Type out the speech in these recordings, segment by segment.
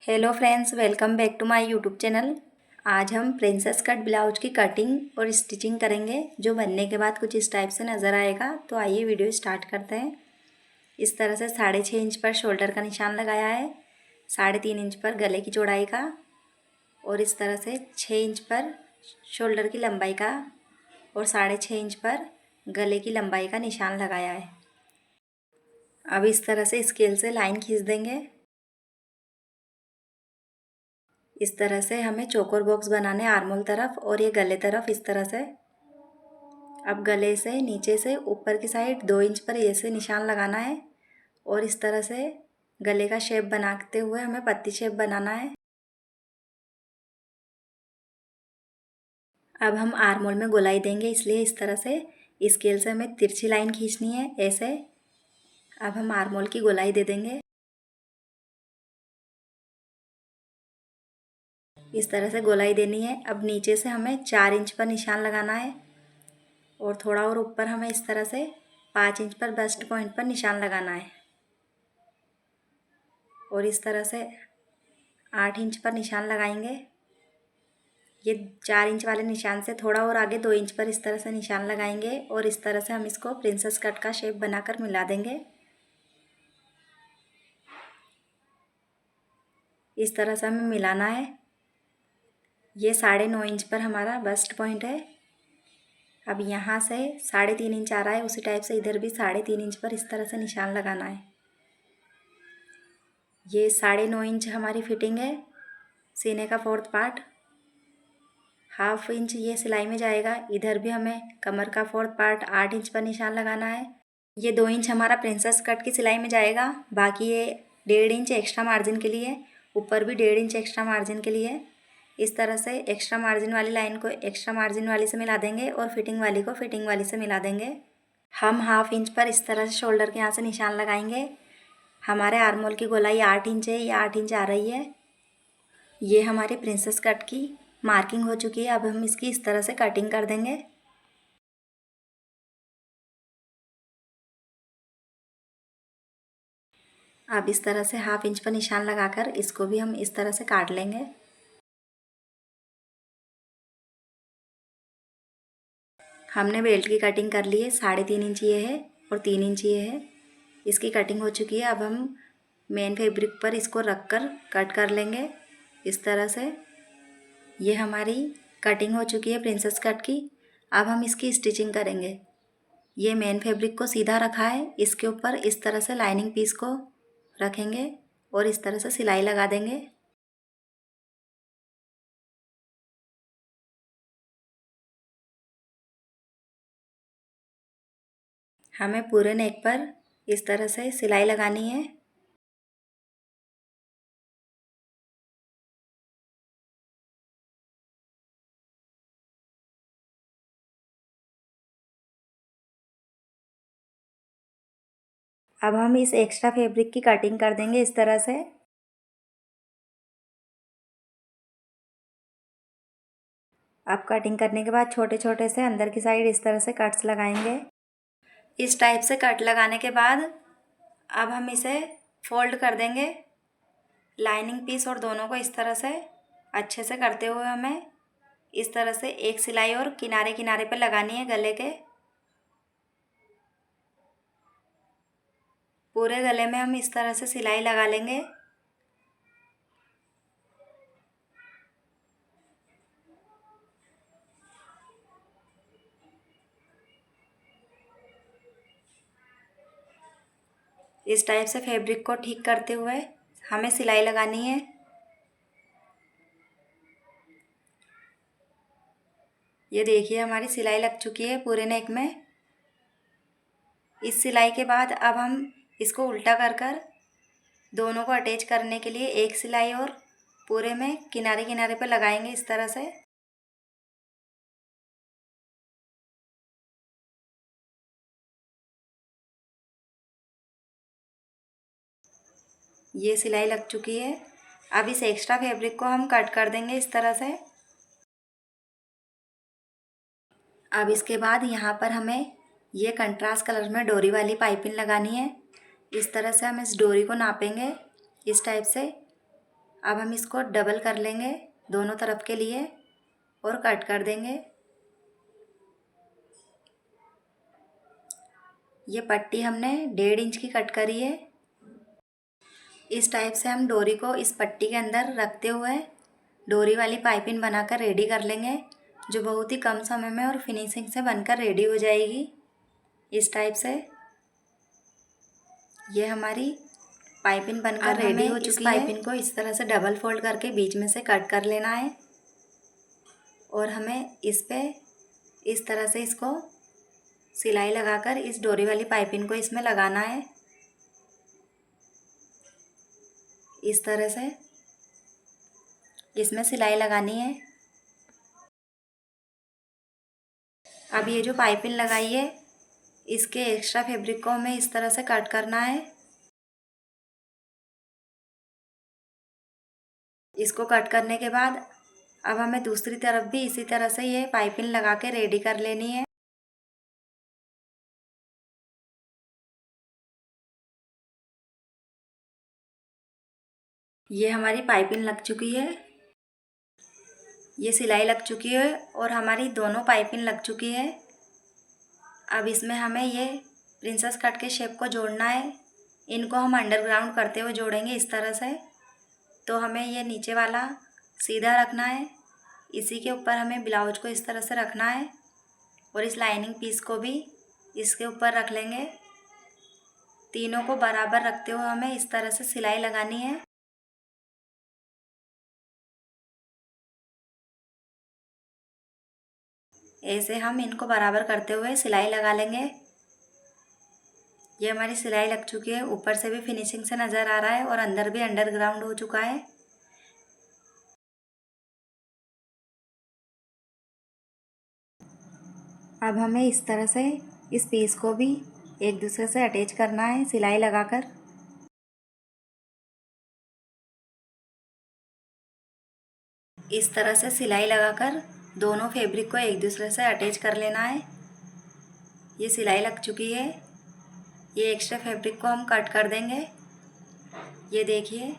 Hello friends, welcome back to my YouTube channel. आज हम princess cut blouse की cutting और स्टिचिंग करेंगे, जो बनने के बाद कुछ इस टाइप से नज़र आएगा। तो आइए वीडियो स्टार्ट करते हैं। इस तरह से 6.5 इंच पर शोल्डर का निशान लगाया है, 3.5 इंच पर गले की चौड़ाई का और इस तरह से 6 इंच पर शोल्डर की लंबाई का और 6.5 इंच पर गले की लंबाई का निशान लगाया है। अब इस तरह से स्केल से लाइन खींच देंगे। इस तरह से हमें चौकोर बॉक्स बनाने आर्मोल तरफ और ये गले तरफ इस तरह से। अब गले से नीचे से ऊपर की साइड 2 इंच पर ऐसे निशान लगाना है और इस तरह से गले का शेप बनाते हुए हमें पत्ती शेप बनाना है। अब हम आर्मोल में गोलाई देंगे, इसलिए इस तरह से स्केल से हमें तिरछी लाइन खींचनी है ऐसे। अब हम आर्मोल की गोलाई दे देंगे। इस तरह से गोलाई देनी है। अब नीचे से हमें 4 इंच पर निशान लगाना है और थोड़ा और ऊपर हमें इस तरह से 5 इंच पर बस्ट पॉइंट पर निशान लगाना है और इस तरह से 8 इंच पर निशान लगाएंगे। ये 4 इंच वाले निशान से थोड़ा और आगे 2 इंच पर इस तरह से निशान लगाएंगे और इस तरह से हम इसको प्रिंसेस कट का शेप बनाकर मिला देंगे। इस तरह से हमें मिलाना है। ये 9.5 इंच पर हमारा बस्ट पॉइंट है। अब यहाँ से 3.5 इंच आ रहा है, उसी टाइप से इधर भी 3.5 इंच पर इस तरह से निशान लगाना है। ये 9.5 इंच हमारी फिटिंग है सीने का 4th पार्ट। 1/2 इंच ये सिलाई में जाएगा। इधर भी हमें कमर का 4th पार्ट 8 इंच पर निशान लगाना है। ये 2 इंच हमारा प्रिंसेस कट की सिलाई में जाएगा, बाकी ये 1.5 इंच एक्स्ट्रा मार्जिन के लिए, ऊपर भी 1.5 इंच एक्स्ट्रा मार्जिन के लिए। इस तरह से एक्स्ट्रा मार्जिन वाली लाइन को एक्स्ट्रा मार्जिन वाली से मिला देंगे और फिटिंग वाली को फिटिंग वाली से मिला देंगे। हम 1/2 इंच पर इस तरह से शोल्डर के यहाँ से निशान लगाएंगे। हमारे आर्मोल की गोलाई 8 इंच है, ये 8 इंच आ रही है। ये हमारी प्रिंसेस कट की मार्किंग हो चुकी है। अब हम इसकी इस तरह से कटिंग कर देंगे। अब इस तरह से 1/2 इंच पर निशान लगाकर इसको भी हम इस तरह से काट लेंगे। हमने बेल्ट की कटिंग कर ली है। 3.5 इंच ये है और 3 इंच ये है। इसकी कटिंग हो चुकी है। अब हम मेन फैब्रिक पर इसको रख कर कट कर लेंगे इस तरह से। ये हमारी कटिंग हो चुकी है प्रिंसेस कट की। अब हम इसकी स्टिचिंग करेंगे। ये मेन फैब्रिक को सीधा रखा है, इसके ऊपर इस तरह से लाइनिंग पीस को रखेंगे और इस तरह से सिलाई लगा देंगे। हमें पूरे नेक पर इस तरह से सिलाई लगानी है। अब हम इस एक्स्ट्रा फैब्रिक की कटिंग कर देंगे इस तरह से। अब कटिंग करने के बाद छोटे छोटे से अंदर की साइड इस तरह से कट्स लगाएंगे। इस टाइप से कट लगाने के बाद अब हम इसे फोल्ड कर देंगे, लाइनिंग पीस और दोनों को इस तरह से अच्छे से करते हुए हमें इस तरह से एक सिलाई और किनारे किनारे पे लगानी है गले के। पूरे गले में हम इस तरह से सिलाई लगा लेंगे। इस टाइप से फैब्रिक को ठीक करते हुए हमें सिलाई लगानी है। ये देखिए हमारी सिलाई लग चुकी है पूरे नेक में। इस सिलाई के बाद अब हम इसको उल्टा कर कर दोनों को अटैच करने के लिए एक सिलाई और पूरे में किनारे किनारे पर लगाएंगे इस तरह से। ये सिलाई लग चुकी है। अब इस एक्स्ट्रा फैब्रिक को हम कट कर देंगे इस तरह से। अब इसके बाद यहाँ पर हमें ये कंट्रास्ट कलर में डोरी वाली पाइपिंग लगानी है। इस तरह से हम इस डोरी को नापेंगे इस टाइप से। अब हम इसको डबल कर लेंगे दोनों तरफ के लिए और कट कर देंगे। ये पट्टी हमने 1.5 इंच की कट करी है। इस टाइप से हम डोरी को इस पट्टी के अंदर रखते हुए डोरी वाली पाइपिंग बनाकर रेडी कर लेंगे, जो बहुत ही कम समय में और फिनिशिंग से बनकर रेडी हो जाएगी। इस टाइप से ये हमारी पाइपिंग बनकर रेडी हो चुकी है। इस पाइपिंग को इस तरह से डबल फोल्ड करके बीच में से कट कर लेना है और हमें इस पे इस तरह से इसको सिलाई लगाकर इस डोरी वाली पाइपिंग को इसमें लगाना है। इस तरह से इसमें सिलाई लगानी है। अब ये जो पाइपिंग लगाई है इसके एक्स्ट्रा फैब्रिक को हमें इस तरह से कट करना है। इसको कट करने के बाद अब हमें दूसरी तरफ भी इसी तरह से ये पाइपिंग लगा के रेडी कर लेनी है। ये हमारी पाइपिंग लग चुकी है, ये सिलाई लग चुकी है और हमारी दोनों पाइपिंग लग चुकी है। अब इसमें हमें ये प्रिंसेस कट के शेप को जोड़ना है। इनको हम अंडरग्राउंड करते हुए जोड़ेंगे इस तरह से। तो हमें ये नीचे वाला सीधा रखना है, इसी के ऊपर हमें ब्लाउज को इस तरह से रखना है और इस लाइनिंग पीस को भी इसके ऊपर रख लेंगे। तीनों को बराबर रखते हुए हमें इस तरह से सिलाई लगानी है। ऐसे हम इनको बराबर करते हुए सिलाई लगा लेंगे। ये हमारी सिलाई लग चुकी है, ऊपर से भी फिनिशिंग से नज़र आ रहा है और अंदर भी अंडरग्राउंड हो चुका है। अब हमें इस तरह से इस पीस को भी एक दूसरे से अटैच करना है सिलाई लगाकर। इस तरह से सिलाई लगाकर दोनों फैब्रिक को एक दूसरे से अटैच कर लेना है। ये सिलाई लग चुकी है। ये एक्स्ट्रा फैब्रिक को हम कट कर देंगे। ये देखिए,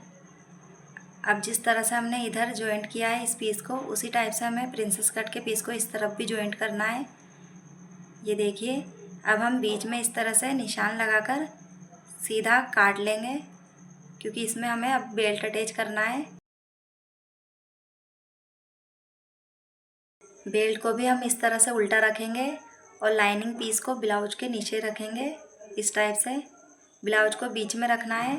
अब जिस तरह से हमने इधर जॉइंट किया है इस पीस को, उसी टाइप से हमें प्रिंसेस कट के पीस को इस तरफ भी जॉइंट करना है। ये देखिए, अब हम बीच में इस तरह से निशान लगाकर सीधा काट लेंगे, क्योंकि इसमें हमें अब बेल्ट अटैच करना है। बेल्ट को भी हम इस तरह से उल्टा रखेंगे और लाइनिंग पीस को ब्लाउज के नीचे रखेंगे। इस टाइप से ब्लाउज को बीच में रखना है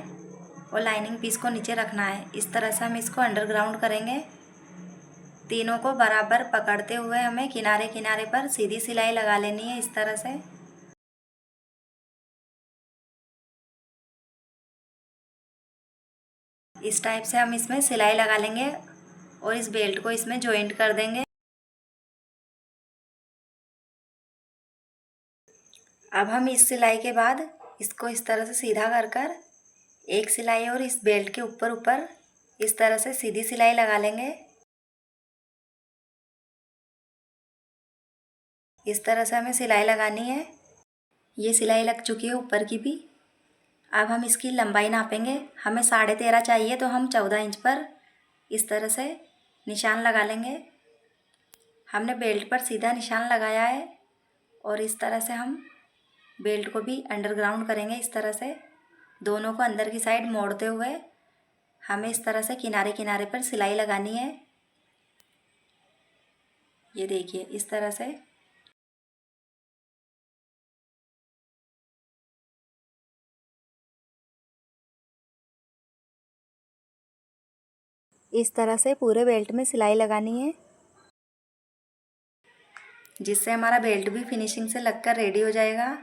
और लाइनिंग पीस को नीचे रखना है। इस तरह से हम इसको अंडरग्राउंड करेंगे। तीनों को बराबर पकड़ते हुए हमें किनारे किनारे पर सीधी सिलाई लगा लेनी है इस तरह से। इस टाइप से हम इसमें सिलाई लगा लेंगे और इस बेल्ट को इसमें जॉइंट कर देंगे। अब हम इस सिलाई के बाद इसको इस तरह से सीधा कर कर एक सिलाई और इस बेल्ट के ऊपर ऊपर इस तरह से सीधी सिलाई लगा लेंगे। इस तरह से हमें सिलाई लगानी है। ये सिलाई लग चुकी है ऊपर की भी। अब हम इसकी लंबाई नापेंगे। हमें 13.5 चाहिए, तो हम 14 इंच पर इस तरह से निशान लगा लेंगे। हमने बेल्ट पर सीधा निशान लगाया है और इस तरह से हम बेल्ट को भी अंडरग्राउंड करेंगे। इस तरह से दोनों को अंदर की साइड मोड़ते हुए हमें इस तरह से किनारे किनारे पर सिलाई लगानी है। ये देखिए, इस तरह से। इस तरह से पूरे बेल्ट में सिलाई लगानी है, जिससे हमारा बेल्ट भी फिनिशिंग से लगकर रेडी हो जाएगा।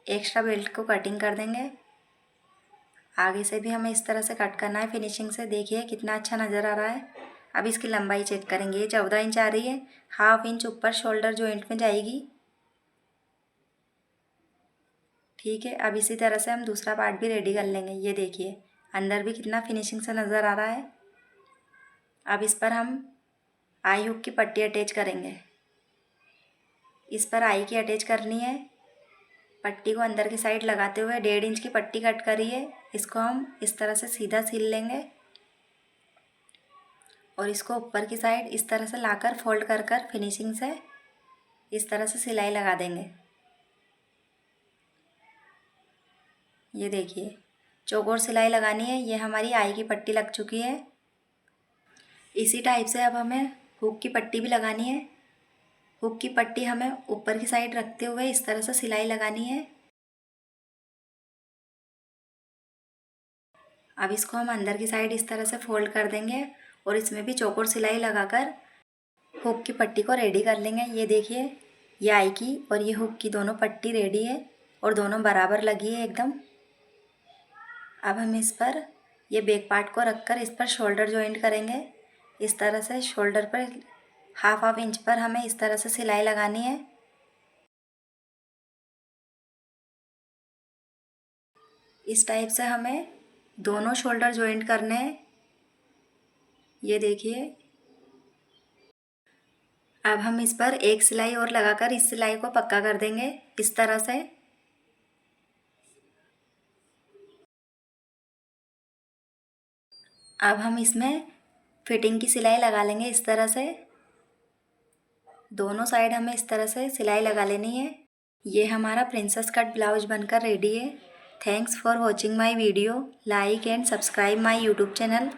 एक्स्ट्रा बेल्ट को कटिंग कर देंगे। आगे से भी हमें इस तरह से कट करना है फिनिशिंग से। देखिए कितना अच्छा नज़र आ रहा है। अब इसकी लंबाई चेक करेंगे। ये 14 इंच आ रही है, 1/2 इंच ऊपर शोल्डर जॉइंट में जाएगी। ठीक है, अब इसी तरह से हम दूसरा पार्ट भी रेडी कर लेंगे। ये देखिए, अंदर भी कितना फिनिशिंग से नज़र आ रहा है। अब इस पर हम आई हुक की पट्टी अटैच करेंगे। इस पर आई की अटैच करनी है। पट्टी को अंदर की साइड लगाते हुए 1.5 इंच की पट्टी कट करी है। इसको हम इस तरह से सीधा सिल लेंगे और इसको ऊपर की साइड इस तरह से लाकर फोल्ड कर कर फिनिशिंग से इस तरह से सिलाई लगा देंगे। ये देखिए चौकोर सिलाई लगानी है। ये हमारी आई की पट्टी लग चुकी है। इसी टाइप से अब हमें हुक की पट्टी भी लगानी है। हुक की पट्टी हमें ऊपर की साइड रखते हुए इस तरह से सिलाई लगानी है। अब इसको हम अंदर की साइड इस तरह से फोल्ड कर देंगे और इसमें भी चौकोर सिलाई लगाकर हुक की पट्टी को रेडी कर लेंगे। ये देखिए ये आई की और ये हुक की दोनों पट्टी रेडी है और दोनों बराबर लगी है एकदम। अब हम इस पर ये बैक पार्ट को रखकर इस पर शोल्डर जॉइंट करेंगे। इस तरह से शोल्डर पर हाफ इंच पर हमें इस तरह से सिलाई लगानी है। इस टाइप से हमें दोनों शोल्डर जॉइंट करने हैं। ये देखिए अब हम इस पर एक सिलाई और लगाकर इस सिलाई को पक्का कर देंगे इस तरह से। अब हम इसमें फिटिंग की सिलाई लगा लेंगे इस तरह से। दोनों साइड हमें इस तरह से सिलाई लगा लेनी है। ये हमारा प्रिंसेस कट ब्लाउज बनकर रेडी है। Thanks for watching my video. Like and subscribe my YouTube channel.